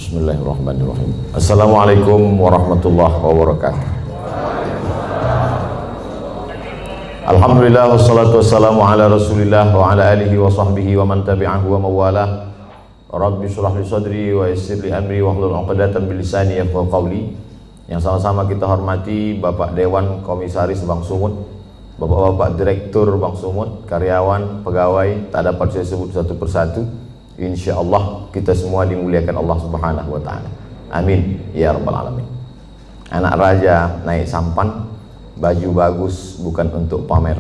Bismillahirrahmanirrahim. Assalamualaikum warahmatullahi wabarakatuh. Alhamdulillah wassalatu wassalamu ala Rasulillah wa ala alihi wa sahbihi wa man tabi'ahu wa mawalah. Rabbi shrah li sadri wa yassir li amri wa hlul 'uqdatam min lisani yafqahu qawli. Yang sama-sama kita hormati Bapak Dewan Komisaris Bank Sumut, Bapak-bapak Direktur Bank Sumut, karyawan, pegawai, tak dapat saya sebut satu persatu. InsyaAllah kita semua dimuliakan Allah Subhanahu wa ta'ala. Amin ya rabbal alamin. Anak raja naik sampan, baju bagus bukan untuk pamer.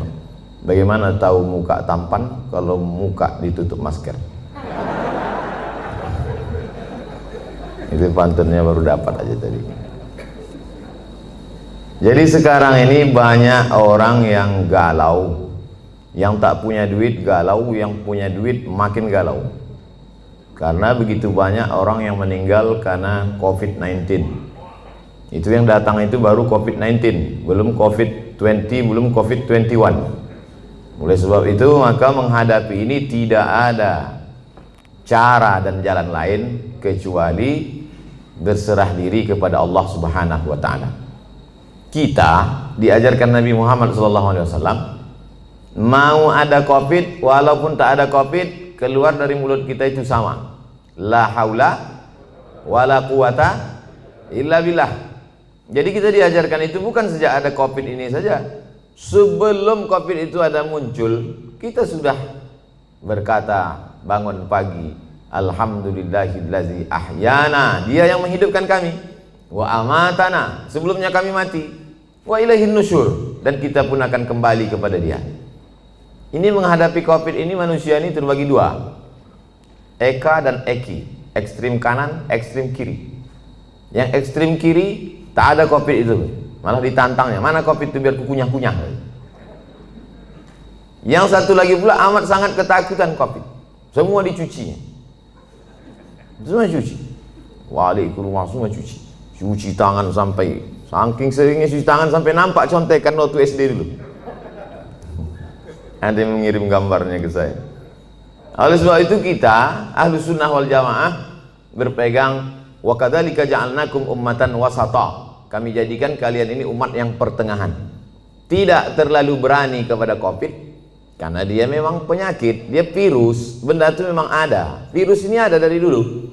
Bagaimana tahu muka tampan kalau muka ditutup masker? Itu pantunnya baru dapat aja tadi. Jadi sekarang ini banyak orang yang galau, yang tak punya duit galau, yang punya duit makin galau. Karena begitu banyak orang yang meninggal karena COVID-19. Itu yang datang itu baru COVID-19, belum COVID-20, belum COVID-21. Oleh sebab itu maka menghadapi ini tidak ada cara dan jalan lain kecuali berserah diri kepada Allah Subhanahu wa ta'ala. Kita diajarkan Nabi Muhammad SAW, mau ada COVID walaupun tak ada COVID, keluar dari mulut kita itu sama, la haula wala quwata illa billah. Jadi kita diajarkan itu bukan sejak ada COVID ini saja. Sebelum COVID itu ada muncul, kita sudah berkata bangun pagi, alhamdulillahillazi ahyana, dia yang menghidupkan kami, wa amatana, sebelumnya kami mati, wa ilaihin nusyur, dan kita pun akan kembali kepada dia. Ini menghadapi COVID ini manusia ini terbagi dua, Eka dan Eki, ekstrim kanan, ekstrim kiri. Yang ekstrim kiri tak ada COVID itu, malah ditantangnya, mana COVID itu biar kukunyah-kunyah. Yang satu lagi pula amat sangat ketakutan COVID, semua dicucinya, semua cuci, waalaikumsalam, semua cuci tangan sampai, saking seringnya cuci tangan sampai nampak contekan waktu SD dulu. Ada yang mengirim gambarnya ke saya. Oleh sebab itu kita Ahlus Sunnah wal Jamaah berpegang wa kadzalika ja'alnakum ummatan wasata. Kami jadikan kalian ini umat yang pertengahan. Tidak terlalu berani kepada COVID karena dia memang penyakit, dia virus, benda itu memang ada. Virus ini ada dari dulu.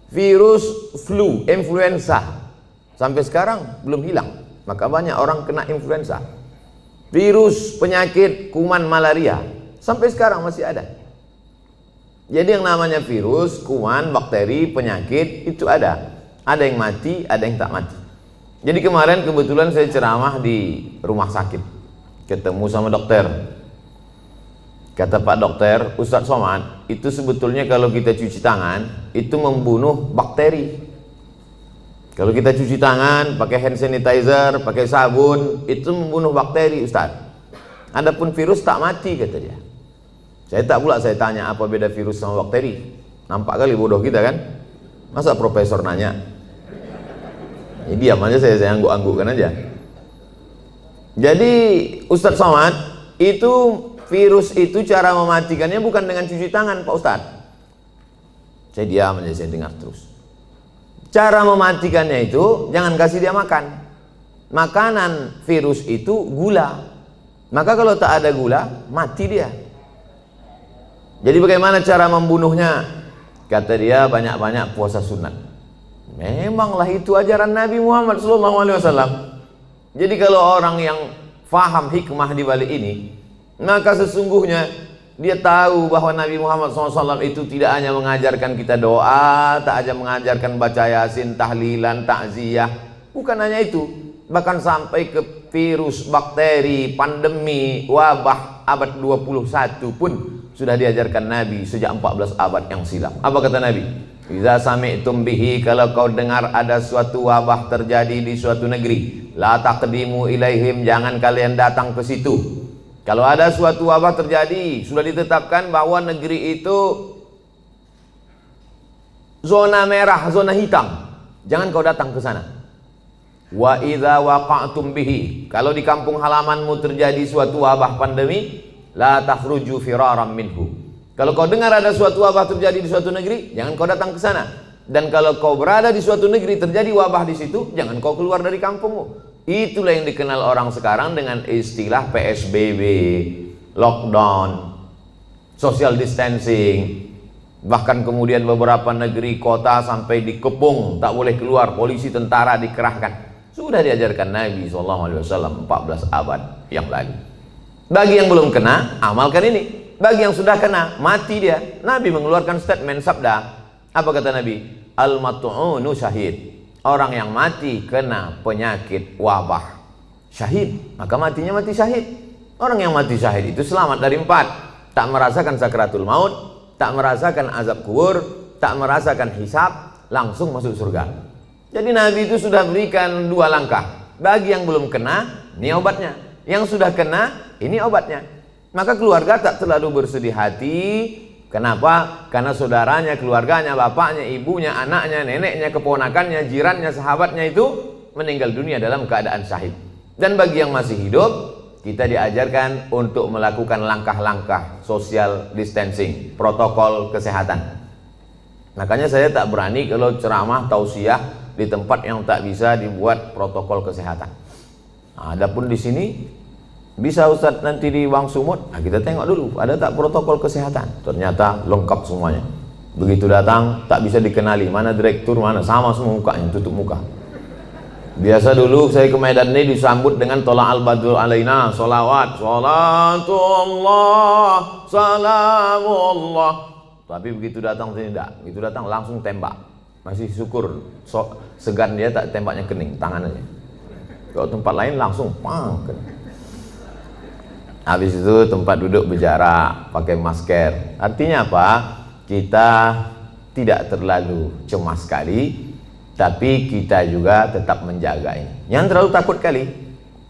Virus flu, influenza. Sampai sekarang belum hilang. Maka banyak orang kena influenza. Virus, penyakit, kuman, malaria sampai sekarang masih ada. Jadi yang namanya virus, kuman, bakteri, penyakit itu ada. Ada yang mati, ada yang tak mati. Jadi kemarin kebetulan saya ceramah di rumah sakit, ketemu sama dokter. Kata Pak Dokter, Ustadz Somad, itu sebetulnya kalau kita cuci tangan itu membunuh bakteri. Kalau kita cuci tangan, pakai hand sanitizer, pakai sabun, itu membunuh bakteri, Ustaz. Adapun virus tak mati, kata dia. Saya tak pula saya tanya apa beda virus sama bakteri. Nampak kali bodoh kita kan? Masa profesor nanya? Ya, diam aja, saya angguk-anggukkan aja. Jadi Ustadz Somad, itu virus itu cara mematikannya bukan dengan cuci tangan, Pak Ustadz. Saya diam aja, saya dengar terus. Cara mematikannya itu jangan kasih dia makan. Makanan virus itu gula. Maka kalau tak ada gula, mati dia. Jadi bagaimana cara membunuhnya? Kata dia banyak-banyak puasa sunat. Memanglah itu ajaran Nabi Muhammad SAW. Jadi kalau orang yang faham hikmah di balik ini, maka sesungguhnya dia tahu bahwa Nabi Muhammad SAW itu tidak hanya mengajarkan kita doa, tak hanya mengajarkan baca yasin, tahlilan, takziah. Bukan hanya itu, bahkan sampai ke virus, bakteri, pandemi, wabah abad 21 pun sudah diajarkan Nabi sejak 14 abad yang silam. Apa kata Nabi? Iza sami'tum bihi, kalau kau dengar ada suatu wabah terjadi di suatu negeri, la taqdimu ilaihim, jangan kalian datang ke situ. Kalau ada suatu wabah terjadi, sudah ditetapkan bahwa negeri itu zona merah, zona hitam, jangan kau datang ke sana. Wa idza waqa'tum bihi, kalau di kampung halamanmu terjadi suatu wabah pandemi, la takhruju firaram minhu. Kalau kau dengar ada suatu wabah terjadi di suatu negeri, jangan kau datang ke sana. Dan kalau kau berada di suatu negeri terjadi wabah di situ, jangan kau keluar dari kampungmu. Itulah yang dikenal orang sekarang dengan istilah PSBB, lockdown, social distancing. Bahkan kemudian beberapa negeri kota sampai dikepung, tak boleh keluar, polisi tentara dikerahkan. Sudah diajarkan Nabi SAW 14 abad yang lalu. Bagi yang belum kena, amalkan ini. Bagi yang sudah kena, mati dia. Nabi mengeluarkan statement sabda. Apa kata Nabi? Al-mat'unu syahid. Orang yang mati kena penyakit wabah, syahid, maka matinya mati syahid. Orang yang mati syahid itu selamat dari 4. Tak merasakan sakratul maut, tak merasakan azab kubur, tak merasakan hisab, langsung masuk surga. Jadi Nabi itu sudah berikan 2 langkah. Bagi yang belum kena, ini obatnya. Yang sudah kena, ini obatnya. Maka keluarga tak terlalu bersedih hati. Kenapa? Karena saudaranya, keluarganya, bapaknya, ibunya, anaknya, neneknya, keponakannya, jirannya, sahabatnya itu meninggal dunia dalam keadaan syahid. Dan bagi yang masih hidup, kita diajarkan untuk melakukan langkah-langkah social distancing, protokol kesehatan. Makanya saya tak berani kalau ceramah tausiah di tempat yang tak bisa dibuat protokol kesehatan. Nah, adapun di sini bisa Ustadz nanti di Wang Sumut, nah kita tengok dulu ada tak protokol kesehatan. Ternyata lengkap semuanya. Begitu datang tak bisa dikenali mana direktur, mana, sama semua mukanya, tutup muka. Biasa dulu saya ke Medan ini disambut dengan tola al-badul alaina, solawat, salatullah, salamullah. Tapi begitu datang sini tidak, begitu datang langsung tembak. Masih syukur segan dia tak tembaknya kening tangannya. Kalau tempat lain langsung pang. Habis itu tempat duduk berjarak, pakai masker. Artinya apa? Kita tidak terlalu cemas sekali, tapi kita juga tetap menjaga ini. Jangan terlalu takut kali,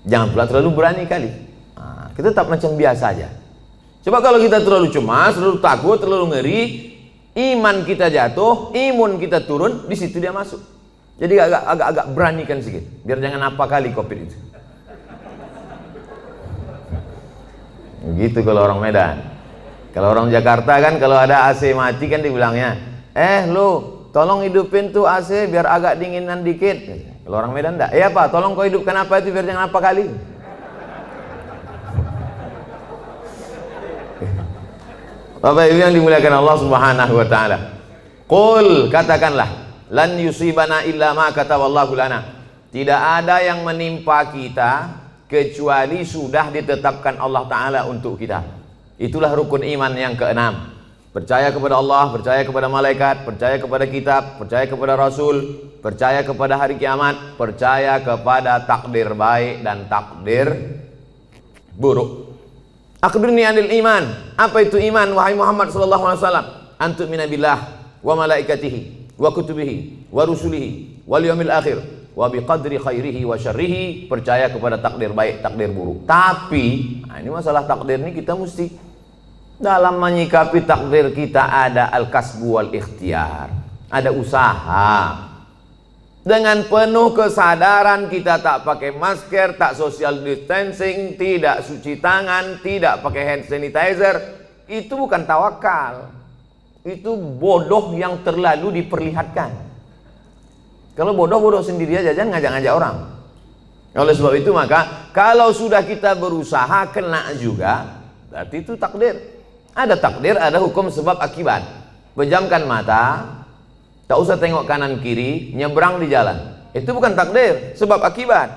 jangan pula terlalu berani kali. Nah, kita tetap macam biasa aja. Coba kalau kita terlalu cemas, terlalu takut, terlalu ngeri, iman kita jatuh, imun kita turun, di situ dia masuk. Jadi agak beranikan sedikit, biar jangan apa kali COVID itu. Begitu kalau orang Medan. Kalau orang Jakarta kan kalau ada AC mati kan dibilangnya, lu tolong hidupin tuh AC biar agak dinginan dikit. Kalau orang Medan enggak, apa tolong kau hidupkan apa itu biar jangan apa kali. Bapak Ibu yang dimuliakan Allah Subhanahu wa taala. Qul, katakanlah, lan yusibana illa ma kataballahu lana. Tidak ada yang menimpa kita kecuali sudah ditetapkan Allah Ta'ala untuk kita. Itulah rukun iman yang ke-6. Percaya kepada Allah, percaya kepada malaikat, percaya kepada kitab, percaya kepada Rasul, percaya kepada hari kiamat, percaya kepada takdir baik dan takdir buruk. Akhbirni anil iman. Apa itu iman, wahai Muhammad sallallahu alaihi wasallam? Antu'mina billah wa malaikatihi wa kutubihi wa rusulihi wal yawmil akhir wa biqadri khairihi wa syarrihi. Percaya kepada takdir baik, takdir buruk. Tapi ini masalah takdir ini kita mesti dalam menyikapi takdir kita ada al-kasbu wal ikhtiar, ada usaha. Dengan penuh kesadaran kita tak pakai masker, tak social distancing, tidak cuci tangan, tidak pakai hand sanitizer, itu bukan tawakal. Itu bodoh yang terlalu diperlihatkan. Kalau bodoh sendiri aja, jangan ngajak-ngajak orang. Oleh sebab itu maka kalau sudah kita berusaha kena juga, berarti itu takdir. Ada takdir, ada hukum sebab akibat. Pejamkan mata, tak usah tengok kanan kiri, nyebrang di jalan. Itu bukan takdir, sebab akibat.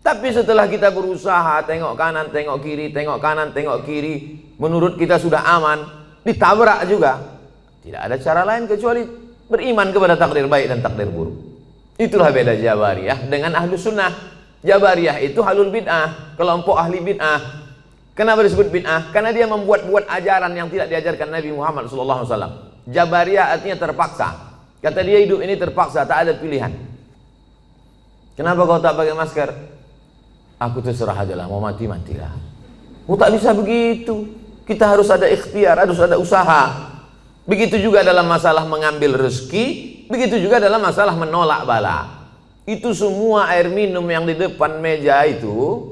Tapi setelah kita berusaha tengok kanan, tengok kiri, tengok kanan, tengok kiri, menurut kita sudah aman, ditabrak juga. Tidak ada cara lain kecuali beriman kepada takdir baik dan takdir buruk. Itulah beda Jabariyah dengan ahlu sunnah. Jabariyah itu halul bid'ah, kelompok ahli bid'ah. Kenapa disebut bid'ah? Karena dia membuat-buat ajaran yang tidak diajarkan Nabi Muhammad SAW. Jabariyah artinya terpaksa. Kata dia hidup ini terpaksa, tak ada pilihan. Kenapa kau tak pakai masker? Aku terserah aja lah, mau mati matilah. Oh, tak bisa begitu. Kita harus ada ikhtiar, harus ada usaha. Begitu juga dalam masalah mengambil rezeki, begitu juga dalam masalah menolak bala. Itu semua air minum yang di depan meja itu,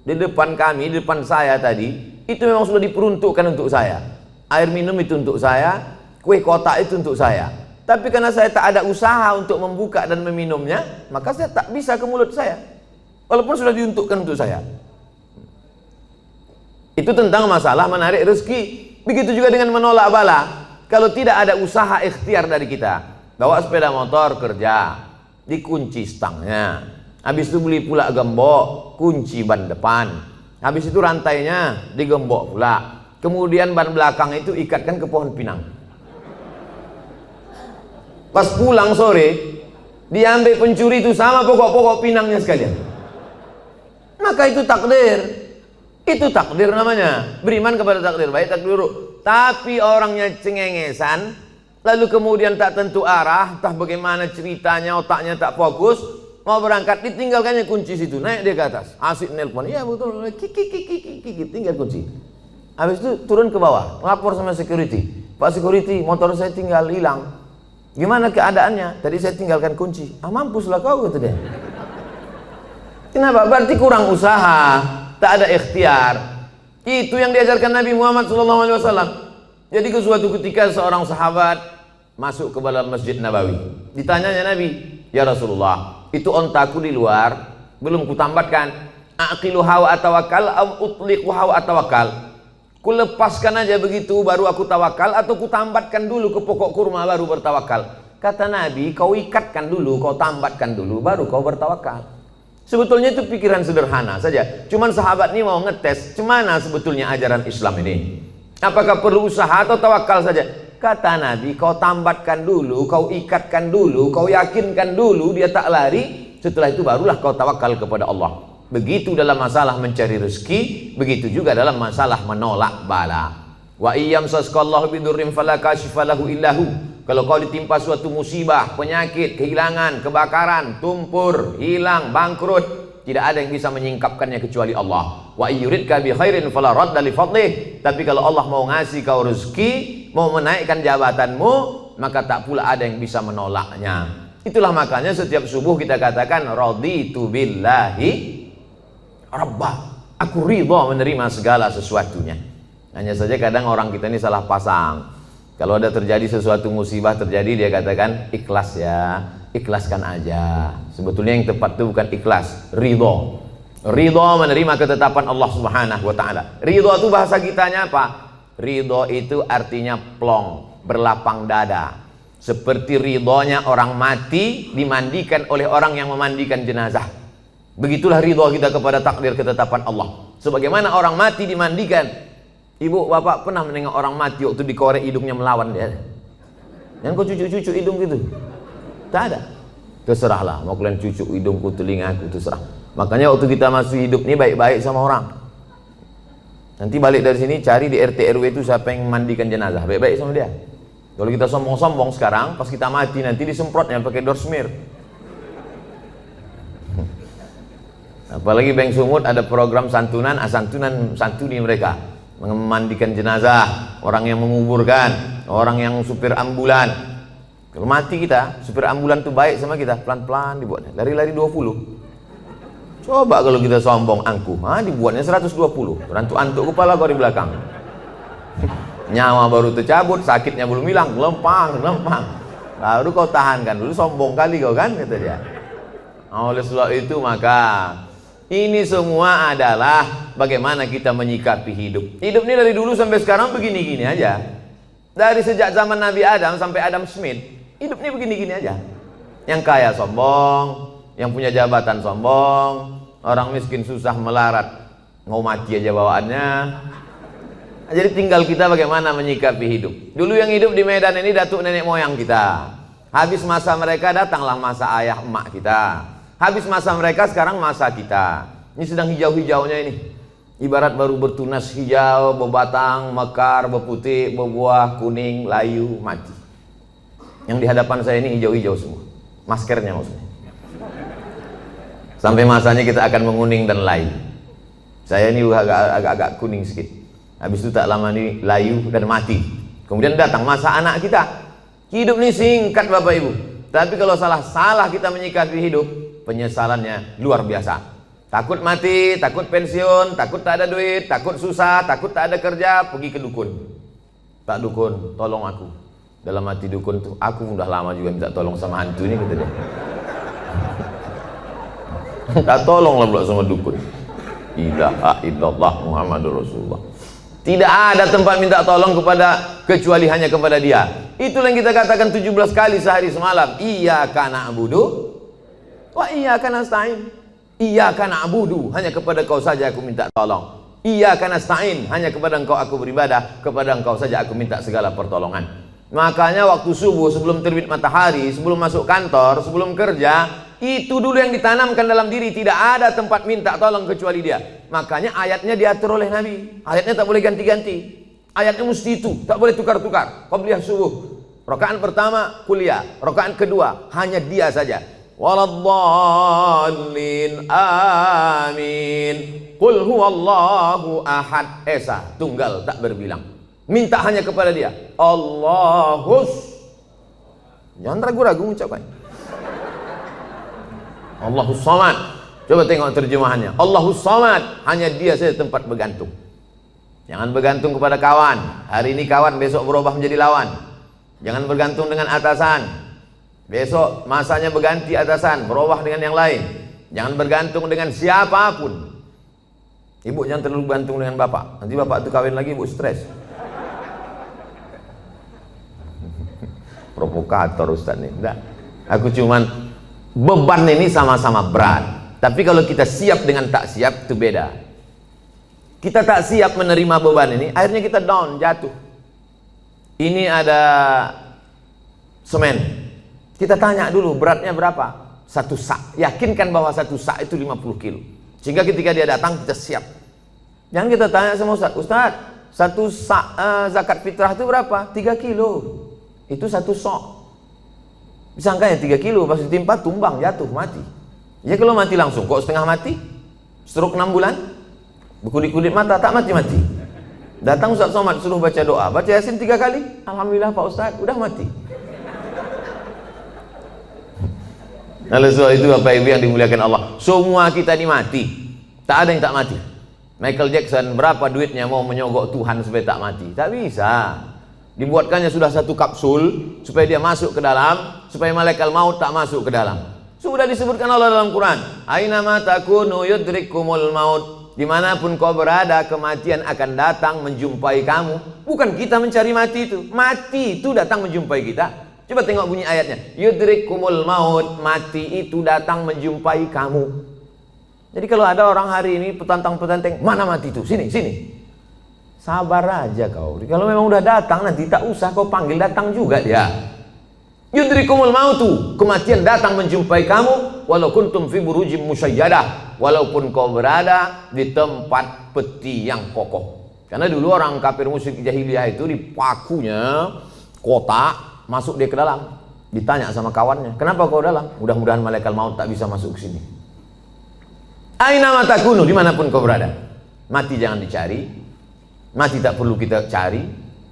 di depan kami, di depan saya tadi, itu memang sudah diperuntukkan untuk saya. Air minum itu untuk saya, kue kotak itu untuk saya. Tapi karena saya tak ada usaha untuk membuka dan meminumnya, maka saya tak bisa ke mulut saya, walaupun sudah diuntukkan untuk saya. Itu tentang masalah menarik rezeki. Begitu juga dengan menolak bala. Kalau tidak ada usaha ikhtiar dari kita, bawa sepeda motor kerja, dikunci stangnya, habis itu beli pula gembok, kunci ban depan, habis itu rantainya digembok pula, kemudian ban belakang itu ikatkan ke pohon pinang. Pas pulang sore, diambil pencuri itu sama pokok-pokok pinangnya sekalian. Maka itu takdir. Itu takdir namanya. Beriman kepada takdir baik, takdir buruk. Tapi orangnya cengengesan, lalu kemudian tak tentu arah, entah bagaimana ceritanya, otaknya tak fokus, mau berangkat, ditinggalkannya kunci situ, naik dia ke atas, asik nelpon, iya betul, tinggal kunci. Habis itu turun ke bawah, lapor sama security, Pak security, motor saya tinggal hilang. Gimana keadaannya? Tadi saya tinggalkan kunci. Ah, mampuslah kau, kata dia. Kenapa? Berarti kurang usaha, tak ada ikhtiar. Itu yang diajarkan Nabi Muhammad SAW. Jadi ke suatu ketika seorang sahabat masuk ke dalam Masjid Nabawi. Ditanyanya Nabi, ya Rasulullah, itu ontaku di luar belum kutambatkan. Aqilu hawa atawakal, utliqu hawa atawakal. Ku lepaskan aja begitu baru aku tawakal, atau ku tambatkan dulu ke pokok kurma baru bertawakal. Kata Nabi, kau ikatkan dulu, kau tambatkan dulu baru kau bertawakal. Sebetulnya itu pikiran sederhana saja. Cuman sahabat ini mau ngetes cemana sebetulnya ajaran Islam ini. Apakah perlu usaha atau tawakal saja? Kata Nabi, kau tambatkan dulu, kau ikatkan dulu, kau yakinkan dulu dia tak lari. Setelah itu barulah kau tawakal kepada Allah. Begitu dalam masalah mencari rezeki, begitu juga dalam masalah menolak bala. Wa iyyam sasqallahu bidurrim fala kashifa lahu illahu. Kalau kau ditimpa suatu musibah, penyakit, kehilangan, kebakaran, tumpur, hilang, bangkrut, tidak ada yang bisa menyingkapkannya kecuali Allah. Wa yuridka bi khairin fala radda li fadlih. Tapi kalau Allah mau ngasih kau rezeki, mau menaikkan jabatanmu, maka tak pula ada yang bisa menolaknya. Itulah makanya setiap subuh kita katakan raditu billahi Rabbah, aku ridha menerima segala sesuatunya. Hanya saja kadang orang kita ini salah pasang. Kalau ada terjadi sesuatu musibah terjadi, dia katakan ikhlas ya, ikhlaskan aja. Sebetulnya yang tepat itu bukan ikhlas, ridha. Ridha menerima ketetapan Allah Subhanahu wa taala. Ridha itu bahasa kitanya apa? Ridha itu artinya plong, berlapang dada. Seperti ridhonya orang mati dimandikan oleh orang yang memandikan jenazah. Begitulah ridha kita kepada takdir ketetapan Allah. Sebagaimana orang mati dimandikan. Ibu, bapak pernah menengok orang mati waktu dikorek hidungnya melawan dia? Yang kau cucuk-cucuk hidung gitu? Tak ada. Terserahlah, mau kalian cucuk hidungku, telingaku, terserah. Makanya waktu kita masih hidup ini baik-baik sama orang. Nanti balik dari sini cari di RT RW itu siapa yang memandikan jenazah, baik-baik sama dia. Kalau kita sombong-sombong sekarang, pas kita mati nanti disemprotnya pakai dorsmir. Apalagi Bank Sumut ada program santunan, santuni mereka memandikan jenazah, orang yang menguburkan, orang yang supir ambulan. Kalau mati kita, supir ambulan tuh baik sama kita, pelan-pelan dibuatnya, lari-lari 20. Coba kalau kita sombong angkuh, dibuatnya 120, antuk kepala kau di belakang. Nyawa baru tercabut, sakitnya belum hilang, lempang. Baru kau tahankan dulu, sombong kali kau kan, kata dia. Oleh sebab itu maka ini semua adalah bagaimana kita menyikapi hidup. Hidup ini dari dulu sampai sekarang begini-gini aja. Dari sejak zaman Nabi Adam sampai Adam Smith, hidup ini begini-gini aja. Yang kaya sombong, yang punya jabatan sombong, orang miskin susah melarat, mau mati aja bawaannya. Jadi tinggal kita bagaimana menyikapi hidup. Dulu yang hidup di Medan ini datuk nenek moyang kita. Habis masa mereka datanglah masa ayah emak kita. Habis masa mereka sekarang masa kita. Ini sedang hijau-hijaunya ini. Ibarat baru bertunas hijau, berbatang, mekar, berputih, berbuah, kuning, layu, mati. Yang di hadapan saya ini hijau-hijau semua. Maskernya maksudnya. Sampai masanya kita akan menguning dan layu. Saya ini agak kuning sedikit. Habis itu tak lama ini layu dan mati. Kemudian datang masa anak kita. Hidup ini singkat Bapak Ibu. Tapi kalau salah kita menyikapi hidup, penyesalannya luar biasa. Takut mati, takut pensiun, takut tak ada duit, takut susah, takut tak ada kerja, pergi ke dukun. Pak dukun, tolong aku. Dalam hati dukun tuh, aku udah lama juga minta tolong sama hantu ini, kata dia. Minta tolong lah pula sama dukun. Ilaha illallah Muhammadur Rasulullah. Tidak ada tempat minta tolong kecuali hanya kepada dia. Itulah yang kita katakan 17 kali sehari semalam. Iyyaka na'budu wa iyyaka nasta'in. Iyyaka na'budu, hanya kepada Kau saja aku minta tolong. Iyyaka nasta'in, hanya kepada Engkau aku beribadah, kepada Engkau saja aku minta segala pertolongan. Makanya waktu subuh, sebelum terbit matahari, sebelum masuk kantor, sebelum kerja, itu dulu yang ditanamkan dalam diri. Tidak ada tempat minta tolong kecuali dia. Makanya ayatnya diatur oleh Nabi. Ayatnya tak boleh ganti-ganti. Ayatnya mesti itu, tak boleh tukar-tukar. Qabliyah subuh, rakaat pertama kuliah, rakaat kedua hanya dia saja. Waladdallin amin. Qul huwallahu ahad. Esa, tunggal tak berbilang. Minta hanya kepada dia. Allahus. Jangan ragu-ragu ucapkan. Allahus samad. Coba tengok terjemahannya. Allahus samad, hanya dia saja tempat bergantung. Jangan bergantung kepada kawan. Hari ini kawan, besok berubah menjadi lawan. Jangan bergantung dengan atasan. Besok masanya berganti atasan, berubah dengan yang lain. Jangan bergantung dengan siapapun. Ibu jangan terlalu bergantung dengan bapak. Nanti bapak itu kawin lagi, ibu stres. Provokator Ustaz nih. Enggak. Aku cuman, beban ini sama-sama berat. Tapi kalau kita siap dengan tak siap, itu beda. Kita tak siap menerima beban ini, akhirnya kita down, jatuh. Ini ada semen. Kita tanya dulu beratnya berapa? 1 sak. Yakinkan bahwa 1 sak itu 50 kilo. Sehingga ketika dia datang kita siap. Jangan kita tanya sama Ustaz, Ustaz, 1 sak zakat fitrah itu berapa? 3 kilo. Itu 1 sok. Disangka ya 3 kilo, pas ditimpa tumbang, jatuh, mati. Ya kalau mati langsung, kok setengah mati? Stroke 6 bulan? Berkulit-kulit mata, tak mati-mati. Datang Ustaz Somad suruh baca doa, baca Yasin 3 kali. Alhamdulillah Pak Ustaz, udah mati. Oleh sebab itu Bapak Ibu yang dimuliakan Allah, semua kita ini mati. Tak ada yang tak mati. Michael Jackson berapa duitnya mau menyogok Tuhan supaya tak mati? Tak bisa. Dibuatkannya sudah 1 kapsul supaya dia masuk ke dalam, supaya malaikat maut tak masuk ke dalam. Sudah disebutkan Allah dalam Quran, aina ma takunu yudrikumul maut. Dimanapun kau berada, kematian akan datang menjumpai kamu. Bukan kita mencari mati itu. Mati itu datang menjumpai kita. Coba tengok bunyi ayatnya. Yudrikumul maut, mati itu datang menjumpai kamu. Jadi kalau ada orang hari ini petantang-petantang, mana mati itu? Sini, sini. Sabar aja kau. Kalau memang udah datang, nanti tak usah kau panggil, datang juga dia. Yudrikumul mautu, kematian datang menjumpai kamu, walau kuntum fi burujim musyayyadah, walaupun kau berada di tempat peti yang kokoh. Karena dulu orang kafir musyrik jahiliyah itu dipakunya kotak, masuk dia ke dalam. Ditanya sama kawannya, kenapa kau dalam? Mudah-mudahan malaikat maut tak bisa masuk ke sini. Aina ma takunu, dimanapun kau berada. Mati jangan dicari. Mati tak perlu kita cari,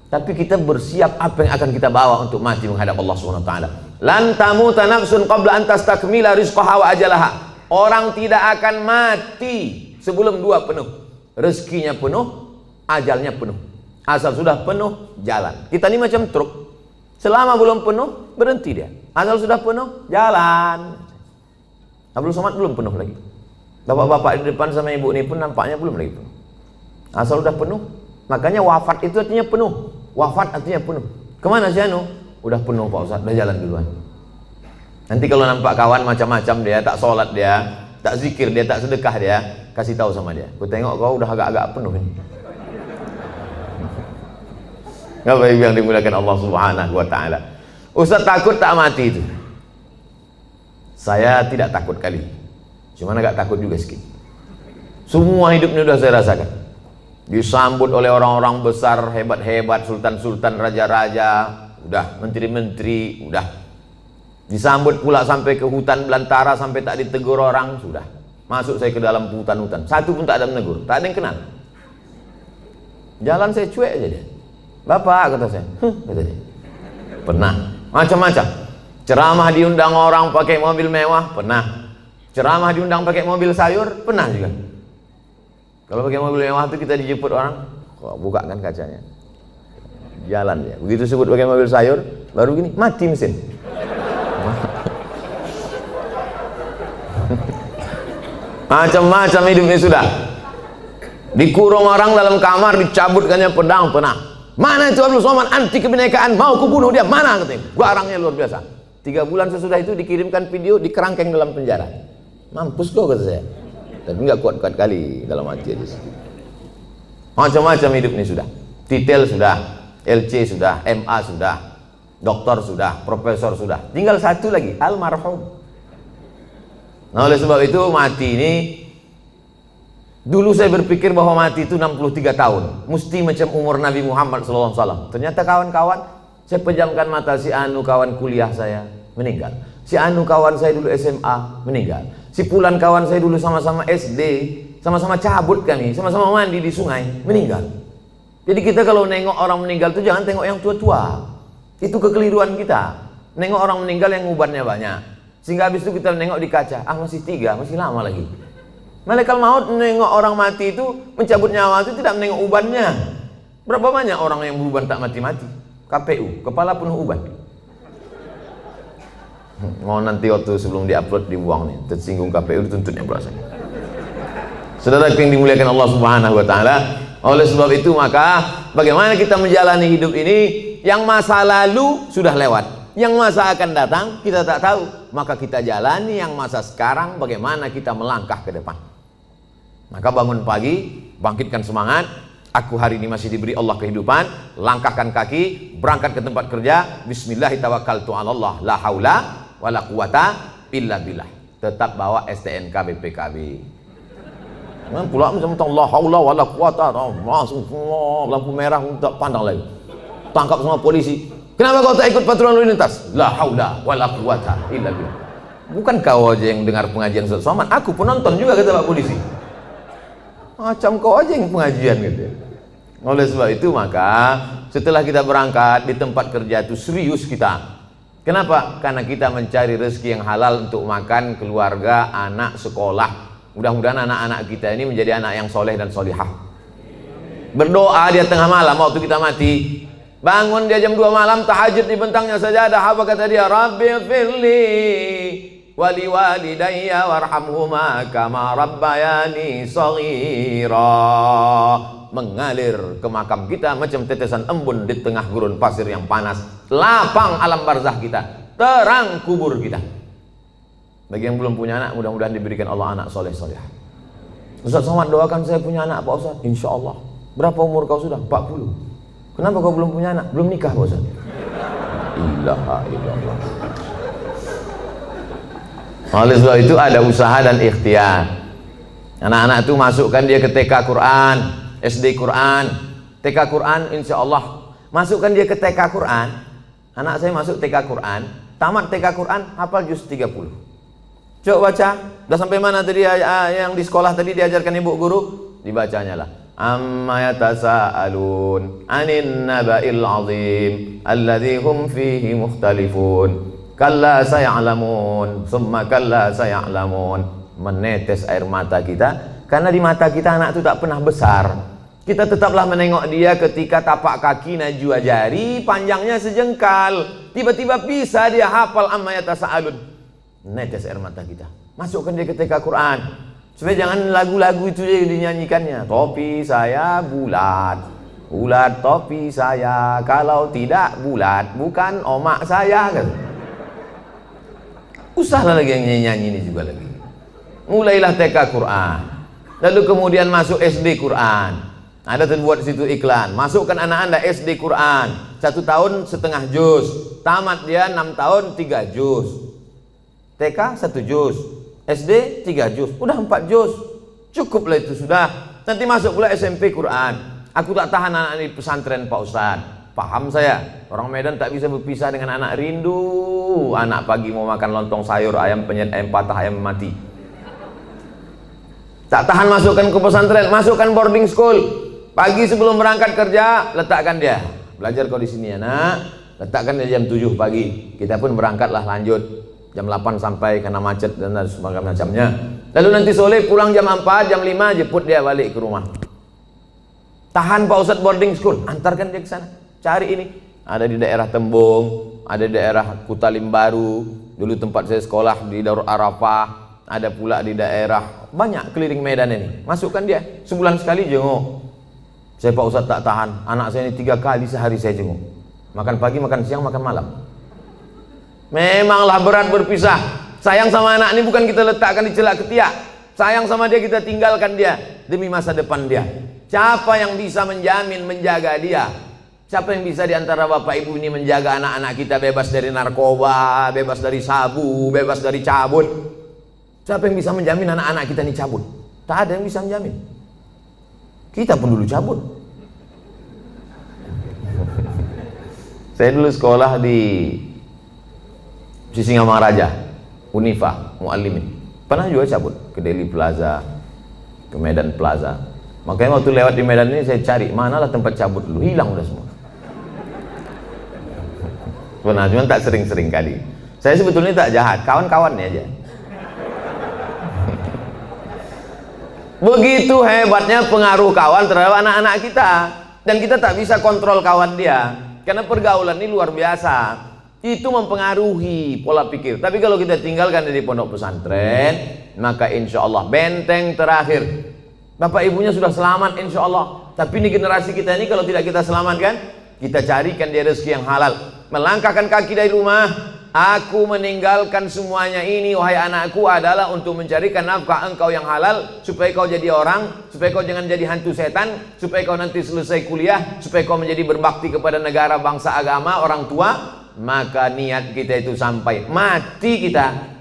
tapi kita bersiap apa yang akan kita bawa untuk mati menghadap Allah Subhanahu wa taala. Lan tamuta nafsun qabla an tastakmila rizqaha wa ajalaha. Orang tidak akan mati sebelum 2 penuh. Rezekinya penuh, ajalnya penuh. Asal sudah penuh, jalan. Kita ini macam truk. Selama belum penuh, berhenti dia. Asal sudah penuh, jalan. Abdul Somad belum penuh lagi. Bapak-bapak di depan sama ibu ini pun nampaknya belum lagi penuh. Asal sudah penuh. Makanya wafat itu artinya penuh. Wafat artinya penuh. Kemana si Anu? Udah penuh Pak Ustaz, udah jalan duluan. Nanti kalau nampak kawan macam-macam dia, tak sholat dia, tak zikir dia, tak sedekah dia, kasih tahu sama dia. Aku tengok kau udah agak-agak penuh ini. Bapak Ibu yang dimuliakan Allah Subhanahu wa taala. Ustaz takut tak mati itu. Saya tidak takut kali. Cuma agak takut juga sedikit. Semua hidup ini sudah saya rasakan. Disambut oleh orang-orang besar, hebat-hebat, sultan-sultan, raja-raja, udah menteri-menteri, udah disambut pula sampai ke hutan belantara, sampai tak ditegur orang, sudah masuk saya ke dalam hutan-hutan, satu pun tak ada menegur, tak ada yang kenal. Jalan saya cuek aja dia. Bapak, kata saya, kata dia, pernah macam-macam. Ceramah diundang orang pakai mobil mewah, pernah. Ceramah diundang pakai mobil sayur, pernah juga. Kalau pakai mobil mewah itu kita dijemput orang, kok buka kan kacanya, jalan ya. Begitu sebut pakai mobil sayur, baru gini mati mesin. Macam-macam hidupnya sudah. Dikurung orang dalam kamar, dicabutkannya pedang panah. Mana itu Abdul Somad, anti kebinekaan, mau kubunuh dia, mana katanya. Garangnya luar biasa. 3 bulan sesudah itu dikirimkan video, dikerangkeng dalam penjara. Mampus kau, kata saya. Tapi nggak kuat-kuat kali dalam hati aja. Macam-macam hidupnya sudah. Titel sudah, LC sudah, MA sudah, doktor sudah, profesor sudah. Tinggal satu lagi, almarhum. Nah, oleh sebab itu mati ini, dulu saya berpikir bahwa mati itu 63 tahun, mesti macam umur Nabi Muhammad SAW. Ternyata kawan-kawan, saya pejamkan mata, si Anu kawan kuliah saya meninggal, si Anu kawan saya dulu SMA meninggal, si Pulan kawan saya dulu sama-sama SD, sama-sama cabut kami, sama-sama mandi di sungai, meninggal. Jadi kita kalau nengok orang meninggal itu jangan tengok yang tua-tua, itu kekeliruan kita. Nengok orang meninggal yang ubannya banyak, sehingga habis itu kita nengok di kaca, masih 3, masih lama lagi. Malaikat maut menengok orang mati itu, mencabut nyawa itu tidak menengok ubannya. Berapa banyak orang yang beruban tak mati-mati? KPU, kepala penuh uban. Mau nanti waktu sebelum diupload dibuang nih, tersinggung KPU dituntutnya berasa. Saudara yang dimuliakan Allah Subhanahu wa taala, oleh sebab itu maka bagaimana kita menjalani hidup ini, yang masa lalu sudah lewat, yang masa akan datang kita tak tahu, maka kita jalani yang masa sekarang, bagaimana kita melangkah ke depan. Maka bangun pagi, bangkitkan semangat. Aku hari ini masih diberi Allah kehidupan, langkahkan kaki, berangkat ke tempat kerja. Bismillahirrahmanirrahim, la haula wala quwata illa billah. Tetap bawa STNK BPKB. Pula macam la haula wala quwata, langsung lampu merah tak pandang lagi. Tangkap semua polisi. Kenapa kau tak ikut patroli lalu lintas? La haula wala quwata illa billah. Bukan kau aja yang dengar pengajian Ustaz Somad, aku penonton juga, kata Pak Polisi. Macam kau aja yang pengajian gitu. Oleh sebab itu maka setelah kita berangkat di tempat kerja itu serius kita. Kenapa? Karena kita mencari rezeki yang halal untuk makan, keluarga, anak, sekolah. Mudah-mudahan anak-anak kita ini menjadi anak yang soleh dan solihah. Berdoa dia tengah malam waktu kita mati. Bangun dia jam 2 malam, tahajud di bentangnya sajadah. Apa kata dia? Rabbi firli wali walidayya warhamhuma kama rabbayani shaghira. Mengalir ke makam kita macam tetesan embun di tengah gurun pasir yang panas. Lapang alam barzah kita, terang kubur kita. Bagi yang belum punya anak, mudah-mudahan diberikan Allah anak soleh soleh. Ustaz Somad doakan saya punya anak Pak Ustaz. Insya Allah. Berapa umur kau sudah? 40. Kenapa kau belum punya anak? Belum nikah Pak Ustaz. Ilaha illallah. Oleh sebab itu ada usaha dan ikhtiar. Anak-anak itu masukkan dia ke TK Quran, SD Quran, TK Quran, insya Allah. Masukkan dia ke TK Quran. Anak saya masuk TK Quran, tamat TK Quran, hafal juz 30. Coba baca, udah sampai mana tadi yang di sekolah tadi diajarkan ibu guru? Dibacanya lah. Amma yatasaalun anin naba'il azim alladzi hum fihi mukhtalifun. Kalla saya'lamun, summa kalla saya'lamun. Menetes air mata kita, karena di mata kita anak itu tak pernah besar. Kita tetaplah menengok dia ketika tapak kaki najwa jari, panjangnya sejengkal. Tiba-tiba bisa dia hafal amma yatasaalun. Netes air mata kita. Masukkan dia ke TK Quran. Supaya jangan lagu-lagu itu yang dinyanyikannya. Topi saya bulat, bulat topi saya. Kalau tidak bulat, bukan omak saya kan. Usahlah lagi yang nyanyi ini juga lagi. Mulailah TK Quran, lalu kemudian masuk SD Quran. Ada terbuat di situ iklan. Masukkan anak anda SD Quran, 1 tahun setengah juz, tamat dia 6 tahun 3 juz. TK 1 juz, SD 3 juz, udah 4 juz. Cukuplah itu sudah. Nanti masuk pula SMP Quran. Aku tak tahan anak ini pesantren Pak Ustaz. Paham saya, orang Medan tak bisa berpisah dengan anak rindu. Anak pagi mau makan lontong sayur, ayam penyet, ayam patah, ayam mati. Tak tahan masukkan ke pesantren, masukkan boarding school. Pagi sebelum berangkat kerja, letakkan dia. Belajar kau di sini ya nak. Letakkan dia jam 7 pagi. Kita pun berangkatlah lanjut. Jam 8 sampai karena macet dan sebagainya macamnya. Lalu nanti sore pulang jam 4, jam 5 jemput dia balik ke rumah. Tahan Pak Ustadz boarding school, antarkan dia ke sana. Cari ini. Ada di daerah Tembung, ada di daerah Kutalim Baru, dulu tempat saya sekolah di Darul Arafah, ada pula di daerah banyak keliling Medan ini. Masukkan dia, sebulan sekali jenguk. Saya Pak Ustadz tak tahan, anak saya ini 3 kali sehari saya jenguk. Makan pagi, makan siang, makan malam. Memanglah berat berpisah. Sayang sama anak ini bukan kita letakkan di celak ketiak. Sayang sama dia kita tinggalkan dia demi masa depan dia. Siapa yang bisa menjamin menjaga dia? Siapa yang bisa diantara bapak ibu ini menjaga anak-anak kita bebas dari narkoba, bebas dari sabu, bebas dari cabut? Siapa yang bisa menjamin anak-anak kita ini cabut? Tak ada yang bisa menjamin. Kita pun dulu cabut. Saya dulu sekolah di Sisingamangaraja, Unifa, Muallimin. Pernah juga cabut ke Deli Plaza, ke Medan Plaza. Makanya waktu lewat di Medan ini saya cari manalah tempat cabut dulu, hilang udah semua. Pernah, cuma tak sering-sering kali. Saya sebetulnya tak jahat, kawan-kawannya aja. Begitu hebatnya pengaruh kawan terhadap anak-anak kita, dan kita tak bisa kontrol kawan dia, karena pergaulan ini luar biasa. Itu mempengaruhi pola pikir. Tapi kalau kita tinggalkan dari pondok pesantren, maka insya Allah benteng terakhir. Bapak ibunya sudah selamat insya Allah. Tapi ini generasi kita ini kalau tidak kita selamatkan, kita carikan dia rezeki yang halal. Melangkahkan kaki dari rumah, aku meninggalkan semuanya ini wahai anakku adalah untuk mencarikan nafkah engkau yang halal, supaya kau jadi orang, supaya kau jangan jadi hantu setan, supaya kau nanti selesai kuliah, supaya kau menjadi berbakti kepada negara, bangsa, agama, orang tua. Maka niat kita itu sampai mati kita.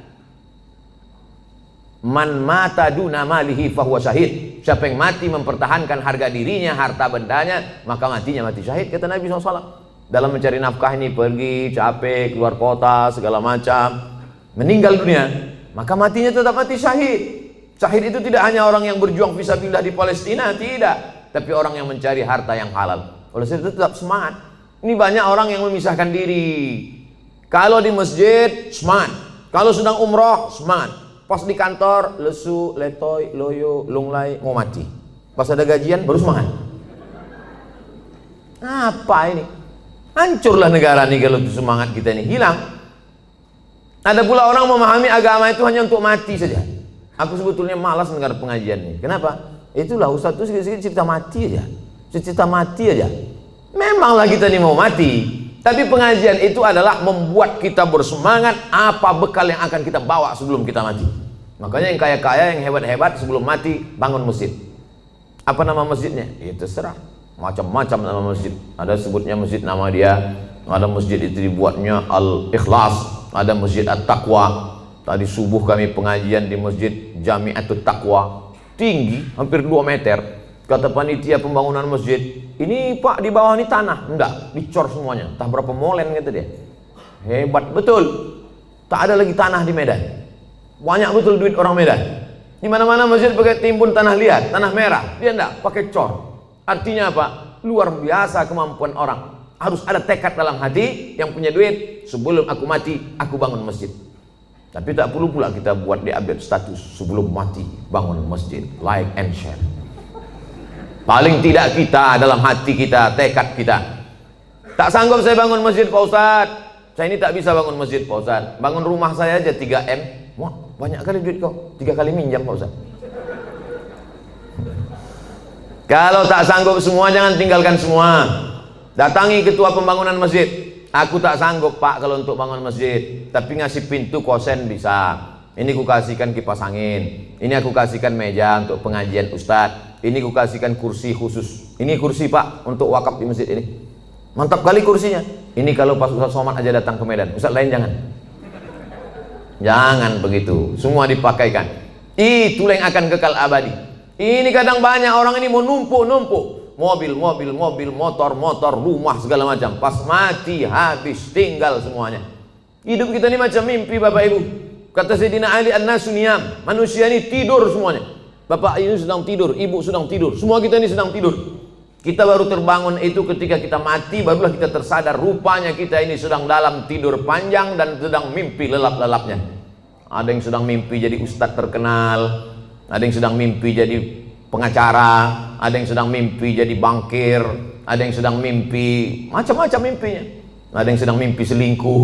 Man mata duna malihi fahuwa syahid. Siapa yang mati mempertahankan harga dirinya, harta bendanya, maka matinya mati syahid, kata Nabi SAW. Dalam mencari nafkah ini pergi, capek, keluar kota, segala macam, meninggal dunia, maka matinya tetap mati syahid. Syahid itu tidak hanya orang yang berjuang fisabilillah di Palestina, tidak, tapi orang yang mencari harta yang halal. Oleh sebab itu tetap semangat. Ini banyak orang yang memisahkan diri. Kalau di masjid semangat, kalau sedang umroh semangat, pas di kantor lesu, letoy, loyo, lunglai, mau mati. Pas ada gajian baru semangat. Apa ini? Hancurlah negara ini kalau semangat kita ini hilang. Ada pula orang memahami agama itu hanya untuk mati saja. Aku sebetulnya malas mendengar pengajian ini. Kenapa? Itulah Ustaz itu sedikit cerita mati aja. Cerita mati aja. Memanglah kita ini mau mati, tapi pengajian itu adalah membuat kita bersemangat apa bekal yang akan kita bawa sebelum kita mati. Makanya yang kaya-kaya, yang hebat-hebat sebelum mati bangun masjid. Apa nama masjidnya? Ya terserah. Macam-macam nama masjid. Ada sebutnya masjid nama dia, ada masjid itu dibuatnya Al-Ikhlas, ada masjid At-Taqwa. Tadi subuh kami pengajian di masjid Jami'atut Taqwa, tinggi hampir 2 meter. Kata panitia pembangunan masjid, ini Pak di bawah ini tanah. Enggak, dicor semuanya. Entah berapa molen kata dia. Hebat betul. Tak ada lagi tanah di Medan. Banyak betul duit orang Medan. Di mana-mana masjid pakai timbun tanah liat, tanah merah. Dia enggak, pakai cor. Artinya apa? Luar biasa kemampuan orang. Harus ada tekad dalam hati yang punya duit. Sebelum aku mati, aku bangun masjid. Tapi tak perlu pula kita buat di update status sebelum mati bangun masjid, like and share. Paling tidak kita dalam hati kita, tekad kita. Tak sanggup saya bangun masjid Pak Ustaz. Saya ini tak bisa bangun masjid Pak Ustaz. Bangun rumah saya aja 3M. Wah, banyak kali duit kau. 3 kali minjam Pak Ustaz. Kalau tak sanggup semua, jangan tinggalkan semua. Datangi ketua pembangunan masjid. Aku tak sanggup Pak kalau untuk bangun masjid, tapi ngasih pintu kosen bisa. Ini ku kasihkan kipas angin. Ini aku kasihkan meja untuk pengajian Ustadz. Ini ku kasihkan kursi khusus. Ini kursi Pak untuk wakaf di masjid ini. Mantap kali kursinya. Ini kalau pas Ustadz Somad aja datang ke Medan. Ustadz lain jangan. Jangan begitu. Semua dipakaikan. Itulah yang akan kekal abadi. Ini kadang banyak orang ini mau numpuk. Mobil, motor, rumah segala macam. Pas mati habis, tinggal semuanya. Hidup kita ini macam mimpi Bapak Ibu. Kata Sayyidina Ali, an-nasu niyam. Manusia ini tidur semuanya. Bapak ini sedang tidur, ibu sedang tidur, semua kita ini sedang tidur. Kita baru terbangun itu ketika kita mati, barulah kita tersadar rupanya kita ini sedang dalam tidur panjang dan sedang mimpi lelap-lelapnya. Ada yang sedang mimpi jadi ustadz terkenal, ada yang sedang mimpi jadi pengacara, ada yang sedang mimpi jadi bankir, ada yang sedang mimpi macam-macam mimpinya, ada yang sedang mimpi selingkuh.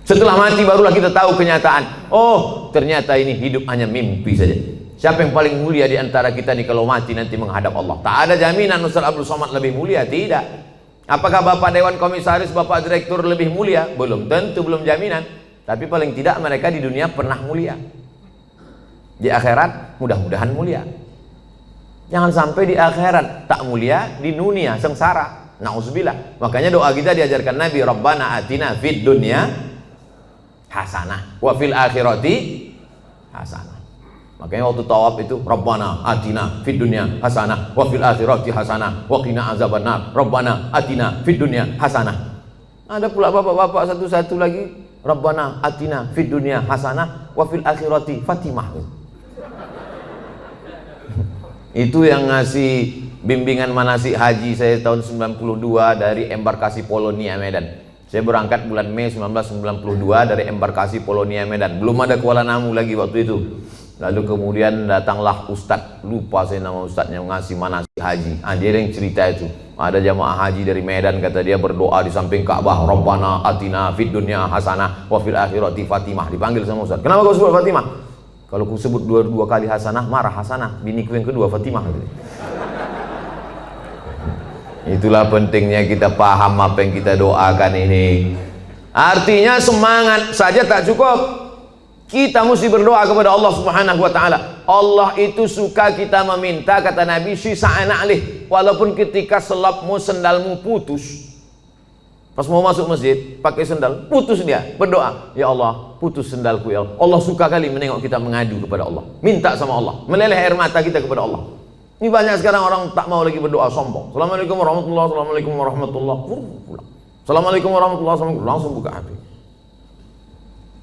Setelah mati barulah kita tahu kenyataan. Oh, ternyata ini hidup hanya mimpi saja. Siapa yang paling mulia di antara kita nih kalau mati nanti menghadap Allah? Tak ada jaminan Ustaz Abdul Somad lebih mulia, tidak. Apakah Bapak Dewan Komisaris, Bapak Direktur lebih mulia? Belum tentu, belum jaminan. Tapi paling tidak mereka di dunia pernah mulia. Di akhirat mudah-mudahan mulia. Jangan sampai di akhirat tak mulia, di dunia sengsara. Nauzubillah. Makanya doa kita diajarkan Nabi, Rabbana atina fid dunya hasanah wa fil akhirati hasanah. Makanya waktu tawaf itu Rabbana atina fid dunya hasanah wa fil akhirati hasanah wa qina azabannar. Rabbana atina fid dunya hasanah. Ada pula bapak-bapak satu-satu lagi, Rabbana atina fid dunya hasanah wa fil akhirati fatimah. Itu yang ngasih bimbingan manasik haji saya tahun 92 dari embarkasi Polonia Medan. Saya berangkat bulan Mei 1992 dari embarkasi Polonia Medan. Belum ada Kuala Namu lagi waktu itu. Lalu kemudian datanglah Ustadz, lupa saya nama Ustadznya, ngasih manasik haji. Dia yang cerita itu. Ada jamaah haji dari Medan, kata dia berdoa di samping Ka'bah, Rabbana atina fid dunya hasanah wa fil akhirati fatimah. Dipanggil sama Ustadz. Kenapa kau sebut Fatimah? Kalau ku sebut dua kali hasanah, marah Hasanah. Biniku yang kedua Fatimah. Itulah pentingnya kita paham apa yang kita doakan ini. Artinya semangat saja tak cukup. Kita mesti berdoa kepada Allah Subhanahu wa taala. Allah itu suka kita meminta, kata Nabi, sisa'ana alih. Walaupun ketika selapmu, sendalmu putus. Pas mau masuk masjid, pakai sendal, putus dia, berdoa, ya Allah, putus sendalku ya Allah. Allah suka kali menengok kita mengadu kepada Allah. Minta sama Allah, meleleh air mata kita kepada Allah. Ini banyak sekarang orang tak mau lagi berdoa, sombong. Assalamualaikum warahmatullahi wabarakatuh. Assalamualaikum warahmatullahi wabarakatuh. Assalamualaikum warahmatullahi wabarakatuh. Langsung buka HP.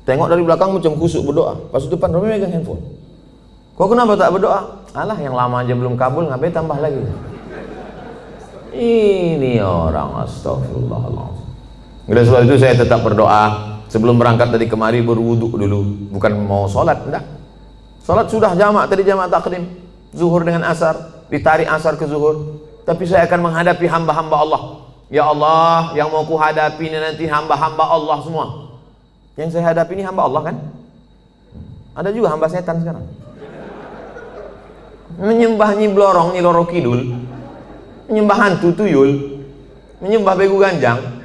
Tengok dari belakang macam kusuk berdoa. Pas depan Romi megang handphone. Kok kenapa tak berdoa? Alah, yang lama aja belum kabul, ngapain tambah lagi? Ini orang, astagfirullahaladzim. Oleh sebab itu saya tetap berdoa. Sebelum berangkat tadi kemari berwuduk dulu. Bukan mau sholat, enggak. Sholat sudah jamak tadi, jamak takdim. Zuhur dengan asar, ditarik asar ke zuhur. Tapi saya akan menghadapi hamba-hamba Allah. Ya Allah, yang mau ku hadapi ini nanti hamba-hamba Allah semua. Yang saya hadapi ini hamba Allah kan? Ada juga hamba setan sekarang. Menyembah Nyi Blorong, Nyi Loro Kidul, menyembah hantu tuyul, menyembah begu ganjang.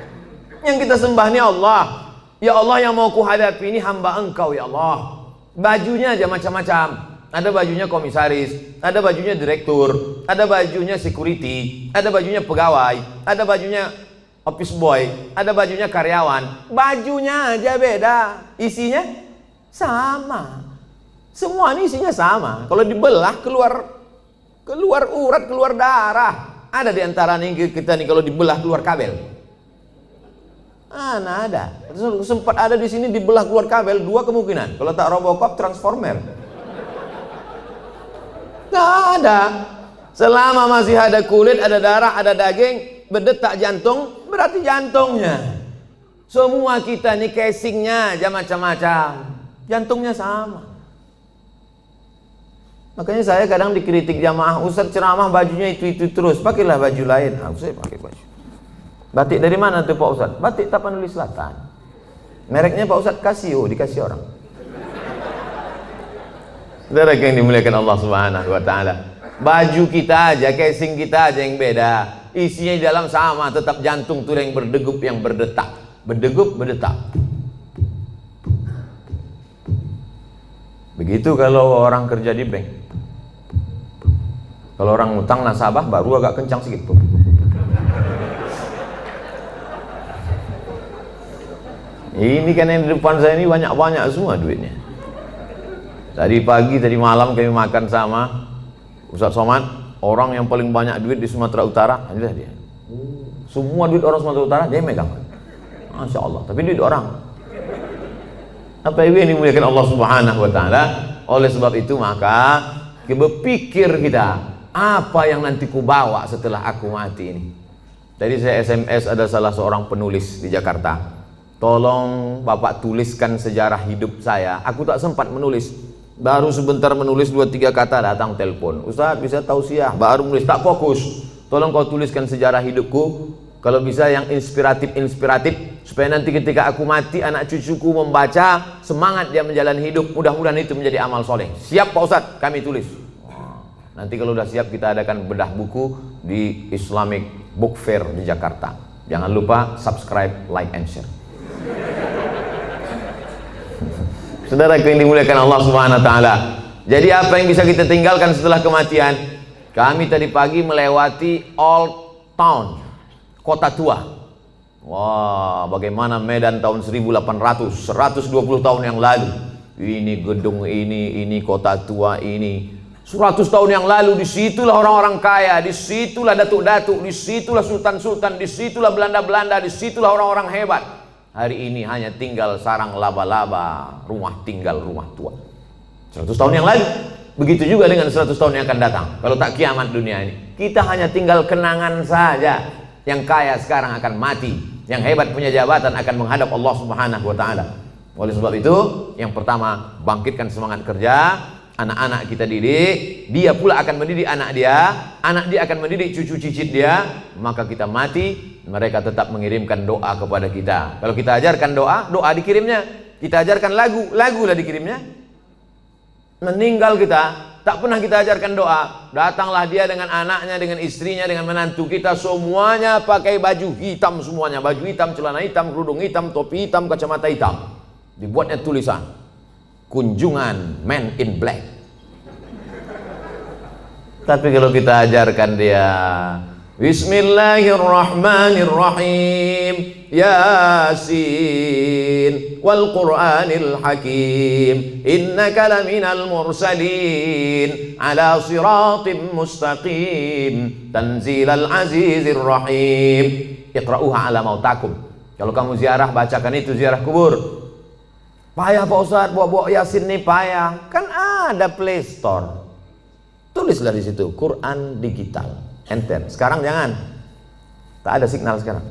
Yang kita sembah ini Allah. Ya Allah, yang mau ku hadapi ini hamba Engkau ya Allah. Bajunya aja macam-macam. Ada bajunya komisaris, ada bajunya direktur, ada bajunya security, ada bajunya pegawai, ada bajunya office boy, ada bajunya karyawan. Bajunya aja beda, isinya sama. Semua ini isinya sama. Kalau dibelah keluar urat, keluar darah. Ada di antara nih kita nih kalau dibelah keluar kabel. Nah, ada. Sempat ada di sini dibelah keluar kabel, dua kemungkinan. Kalau tak Robocop, Transformer. Nggak ada. Selama masih ada kulit, ada darah, ada daging, berdetak jantung, berarti jantungnya. Semua kita nih casingnya aja macam-macam, jantungnya sama. Makanya saya kadang dikritik jamaah, Ustaz ceramah bajunya itu terus, pakailah baju lain. Saya pakai baju. Batik dari mana tuh Pak Ustaz? Batik Tapanuli Selatan. Mereknya Pak Ustaz Casio, dikasih orang. Saudara yang dimuliakan Allah Subhanahu wa taala. Baju kita aja, casing kita aja yang beda. Isinya di dalam sama, tetap jantung tuh yang berdegup, yang berdetak. Berdegup, berdetak. Begitu kalau orang kerja di bank. Kalau orang utang nasabah baru agak kencang sedikit. Ini kan yang di depan saya ini banyak-banyak semua duitnya. Tadi pagi, tadi malam kami makan sama Ustaz Somad, orang yang paling banyak duit di Sumatera Utara. Inilah dia. Semua duit orang Sumatera Utara dia megang. Masya Allah. Tapi duit orang. Apa yang dimuliakan Allah Subhanahu wa taala. Oleh sebab itu maka berpikir kita, apa yang nanti ku bawa setelah aku mati ini. Tadi saya SMS ada salah seorang penulis di Jakarta. Tolong Bapak tuliskan sejarah hidup saya. Aku tak sempat menulis. Baru sebentar menulis 2-3 kata datang telepon. Ustaz bisa tausiah, baru menulis tak fokus. Tolong kau tuliskan sejarah hidupku. Kalau bisa yang inspiratif supaya nanti ketika aku mati anak cucuku membaca semangat dia menjalani hidup. Mudah-mudahan itu menjadi amal soleh. Siap Pak Ustadz, kami tulis. Nanti kalau udah siap kita adakan bedah buku di Islamic Book Fair di Jakarta. Jangan lupa subscribe, like, and share. Saudara yang dimuliakan Allah Subhanahu wa taala. Jadi apa yang bisa kita tinggalkan setelah kematian? Kami tadi pagi melewati Old Town, kota tua. Wah, bagaimana Medan tahun 1800, 120 tahun yang lalu. Ini gedung ini kota tua ini. 100 tahun yang lalu disitulah orang-orang kaya, disitulah datuk-datuk, disitulah sultan-sultan, disitulah Belanda-Belanda, disitulah orang-orang hebat. Hari ini hanya tinggal sarang laba-laba, rumah tinggal, rumah tua. 100 tahun yang lalu. Begitu juga dengan 100 tahun yang akan datang. Kalau tak kiamat dunia ini, kita hanya tinggal kenangan saja. Yang kaya sekarang akan mati, yang hebat punya jabatan akan menghadap Allah Subhanahu wa taala. Oleh sebab itu, yang pertama, bangkitkan semangat kerja. Anak-anak kita didik, dia pula akan mendidik anak dia akan mendidik cucu cicit dia. Maka kita mati, mereka tetap mengirimkan doa kepada kita. Kalau kita ajarkan doa dikirimnya. Kita ajarkan lagu lah dikirimnya. Meninggal kita, tak pernah kita ajarkan doa. Datanglah dia dengan anaknya, dengan istrinya, dengan menantu kita, semuanya pakai baju hitam semuanya. Baju hitam, celana hitam, kerudung hitam, topi hitam, kacamata hitam. Dibuatnya tulisan, kunjungan Man in Black. Tapi kalau kita ajarkan dia, Bismillahirrahmanirrahim, Yasin wal Qur'anil Hakim, innaka laminal mursalin ala siratim mustaqim, tanzilal azizir rahim, iqra'uha ala mautakum. Kalau kamu ziarah, bacakan itu, ziarah kubur. Payah Pak Ustadz, bawa Yasin nih payah. Kan ada Play Store. Tulislah di situ, Quran digital. Enter. Sekarang jangan. Tak ada signal sekarang.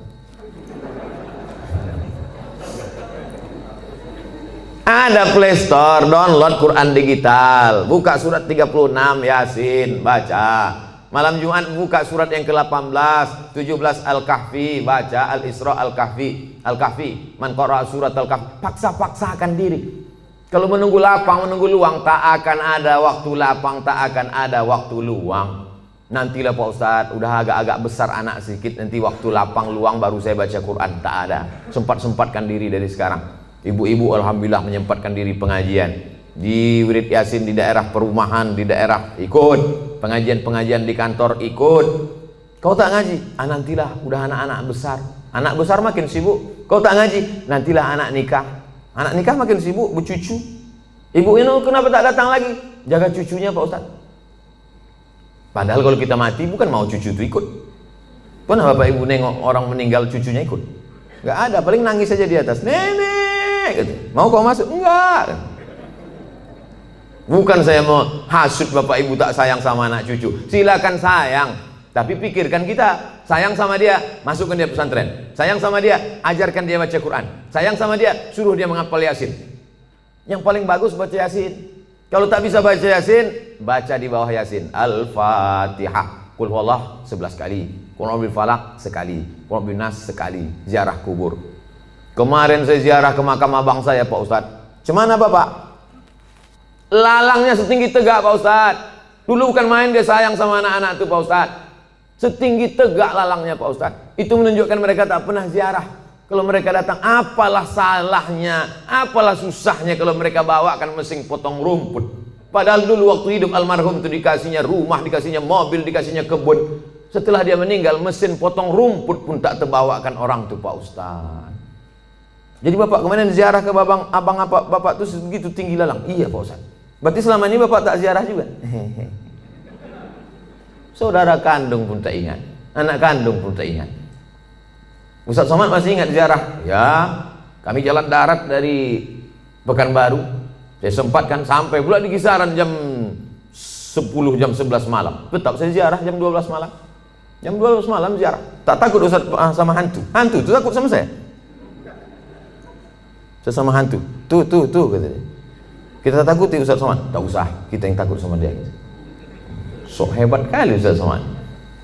Ada Play Store, download Quran digital. Buka surat 36 Yasin, baca. Malam Jumat buka surat yang ke-18, 17 Al-Kahfi, baca Al-Isra Al-Kahfi. Al-Kahfi, man qara'a surat Al-Kahfi. Paksa-paksakan diri. Kalau menunggu lapang, menunggu luang, tak akan ada waktu lapang, tak akan ada waktu luang. Nantilah Pak Ustadz, udah agak-agak besar anak sedikit, nanti waktu lapang luang baru saya baca Quran. Tak ada. Sempat-sempatkan diri dari sekarang. Ibu-ibu alhamdulillah menyempatkan diri pengajian. Di wirid Yasin di daerah perumahan, di daerah ikut, pengajian-pengajian di kantor ikut. Kau tak ngaji? Nantilah udah anak-anak besar. Anak besar makin sibuk. Kau tak ngaji? Nantilah anak nikah. Anak nikah makin sibuk bercucu. Ibu ini kenapa tak datang lagi? Jaga cucunya Pak Ustadz. Padahal kalau kita mati bukan mau cucu itu ikut. Pernah Bapak Ibu nengok orang meninggal cucunya ikut? Gak ada, paling nangis saja di atas. Nenek gitu. Mau kau masuk? Enggak. Bukan saya mau hasut Bapak Ibu tak sayang sama anak cucu. Silakan sayang, tapi pikirkan kita. Sayang sama dia, masukkan dia pesantren. Sayang sama dia, ajarkan dia baca Quran. Sayang sama dia, suruh dia menghafal Yasin. Yang paling bagus baca Yasin. Kalau tak bisa baca Yasin, baca di bawah Yasin Al-Fatihah, Qul huwallah 11 kali, Qul a'udzu falaq sekali, Qul a'udzu nas sekali. Ziarah kubur. Kemarin saya ziarah ke makam abang saya Pak Ustadz. Cemana Bapak? Lalangnya setinggi tegak Pak Ustadz. Dulu bukan main dia sayang sama anak-anak itu Pak Ustadz. Setinggi tegak lalangnya Pak Ustadz. Itu menunjukkan mereka tak pernah ziarah. Kalau mereka datang, apalah salahnya, apalah susahnya kalau mereka bawakan mesin potong rumput. Padahal dulu waktu hidup almarhum itu dikasihnya rumah, dikasihnya mobil, dikasihnya kebun. Setelah dia meninggal, mesin potong rumput pun tak terbawakan orang itu Pak Ustadz. Jadi Bapak kemarin ziarah ke abang apa Bapak itu segitu tinggi lalang? Iya Pak Ustadz. Berarti selama ini Bapak tak ziarah juga? Saudara kandung pun tak ingat, anak kandung pun tak ingat. Ustadz Somad masih ingat ziarah? Ya, kami jalan darat dari Pekanbaru. Saya sempatkan sampai pula di kisaran jam 10, jam 11 malam. Tetap saya ziarah jam 12 malam. Jam 12 malam ziarah. Tak takut Ustadz sama hantu. Hantu itu takut sama saya. Saya sama hantu. Tuh kata dia. Kita takuti Ustaz Somad? Tak usah, kita yang takut sama dia. Sok hebat kali Ustaz Somad.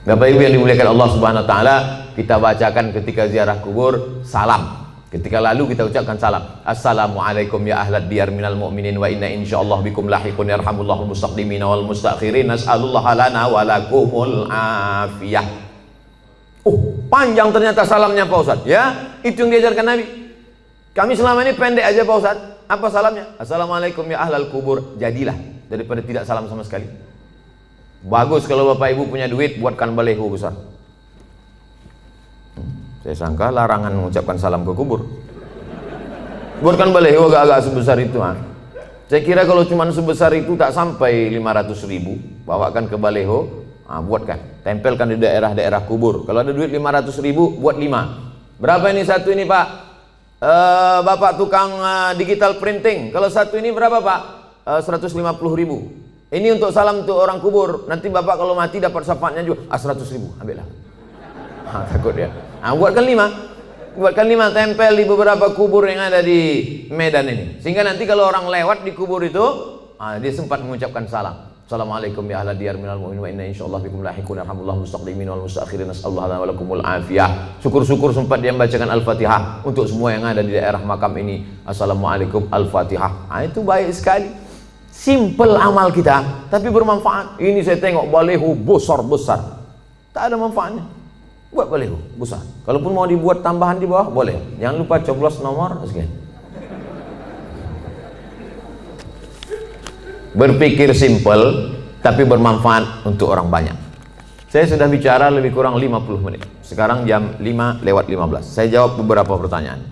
Bapak Ibu yang dimuliakan Allah Subhanahu wa taala, kita bacakan ketika ziarah kubur salam. Ketika lalu kita ucapkan salam. Assalamualaikum ya ahlad diyar minal mu'minin wa inna insyaallah bikum lahiqun yarhamullahul mustaqdimina wal mustakhirin nas'alullaha lana wa lakumul afiyah. Oh, panjang ternyata salamnya Pak Ustaz. Ya, itu yang diajarkan Nabi. Kami selama ini pendek aja Pak Ustaz. Apa salamnya? Assalamualaikum ya ahlal kubur. Jadilah daripada tidak salam sama sekali. Bagus kalau Bapak Ibu punya duit, buatkan baleho besar. Saya sangka larangan mengucapkan salam ke kubur. Buatkan baleho agak-agak sebesar itu. Saya kira kalau cuma sebesar itu tak sampai 500.000. Bawakan ke baleho, buatkan. Tempelkan di daerah-daerah kubur. Kalau ada duit 500.000, buat 5. Berapa ini satu ini Pak? Bapak tukang digital printing. Kalau satu ini berapa Pak? 150.000. Ini untuk salam untuk orang kubur. Nanti Bapak kalau mati dapat syafaatnya juga. 100.000, ambillah. Takut dia. Buatkan 5. Buatkan 5, tempel di beberapa kubur yang ada di Medan ini. Sehingga nanti kalau orang lewat di kubur itu, dia sempat mengucapkan salam. Assalamualaikum ya ahla diyar minal mu'minin wa inna insyaallah bikum lahiqun yarhamullahu mustaqdimin wal mustakhirin nas'alullaha wa lakumul afiyah. Syukur-syukur sempat dia membacakan Al-Fatihah untuk semua yang ada di daerah makam ini. Assalamualaikum Al-Fatihah. Itu baik sekali. Simple amal kita, tapi bermanfaat. Ini saya tengok baleho besar-besar. Tak ada manfaatnya. Buat baleho besar. Kalaupun mau dibuat tambahan di bawah, boleh. Jangan lupa coblos nomor sekian. Berpikir simple tapi bermanfaat untuk orang banyak. Saya sudah bicara lebih kurang 50 menit. Sekarang jam 5:15. Saya jawab beberapa pertanyaan.